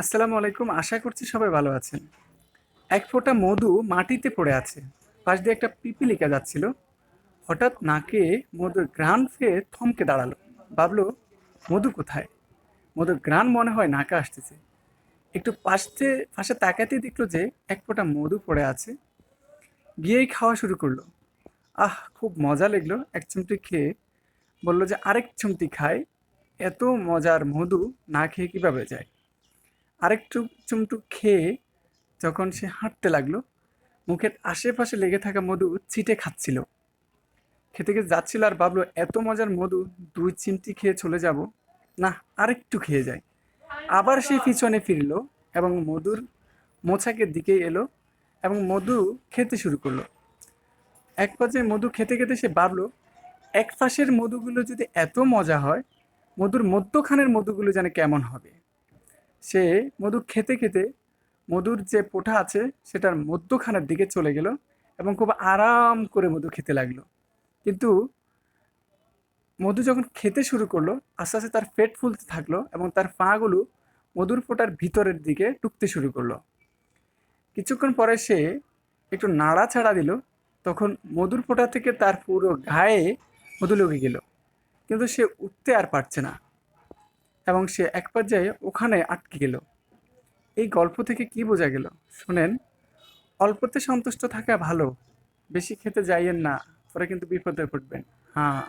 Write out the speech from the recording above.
আসসালামু আলাইকুম। আশা করছি সবাই ভালো আছেন। এক ফোঁটা মধু মাটিতে পড়ে আছে। পাশ দিয়ে একটা পিপীলিকা যাচ্ছিল। হঠাৎ নাকে মধুর ঘ্রাণ পেয়ে থমকে দাঁড়ালো। ভাবলো, মধু কোথায়? মধুর ঘ্রাণ মনে হয় নাকে আসতেছে। একটু পাশে তাকাতেই দেখলো যে এক ফোঁটা মধু পড়ে আছে। গিয়েই খাওয়া শুরু করলো। খুব মজা লাগলো এক চিমটি খেয়ে। বললো যে আরেক চিমটি খায়। এত মজার মধু না খেয়ে কিভাবে যায়। আরেকটু চুমটু খেয়ে যখন সে হাঁটতে লাগলো, মুখের আশেপাশে লেগে থাকা মধু চিটে খাচ্ছিল। খেতে খেতে যাচ্ছিল আর ভাবলো, এত মজার মধু 2 চিমটি খেয়ে চলে যাব, না, আরেকটু খেয়ে যায়। আবার সে পিছনে ফিরলো এবং মধুর মোছাকের দিকে এলো এবং মধু খেতে শুরু করলো। এক পর্যায়ে মধু খেতে খেতে সে ভাবলো, এক পাশের মধুগুলো যদি এত মজা হয়, মধুর মধ্যখানের মধুগুলো যেন কেমন হবে। সে মধু খেতে খেতে মধুর যে পোঁঠা আছে সেটার মধ্যখানের দিকে চলে গেল এবং খুব আরাম করে মধু খেতে লাগলো। কিন্তু মধু যখন খেতে শুরু করলো, আস্তে আস্তে তার পেট ফুলতে থাকলো এবং তার পাগুলো মধুর ফোঁটার ভিতরের দিকে ঢুকতে শুরু করলো। কিছুক্ষণ পরে সে একটু নাড়াচাড়া দিল, তখন মধুর ফোঁটা থেকে তার পুরো গায়ে মধু লেগে গেল। কিন্তু সে উঠতে আর পারছে না এবং সে এক পর্যায়ে ওখানে আটকে গেল। এই গল্প থেকে কি বোঝা গেল শুনেন? অল্পতে সন্তুষ্ট থাকা ভালো, বেশি খেতে যাইয়েন না, পরে কিন্তু বিপদে পড়বেন। হ্যাঁ।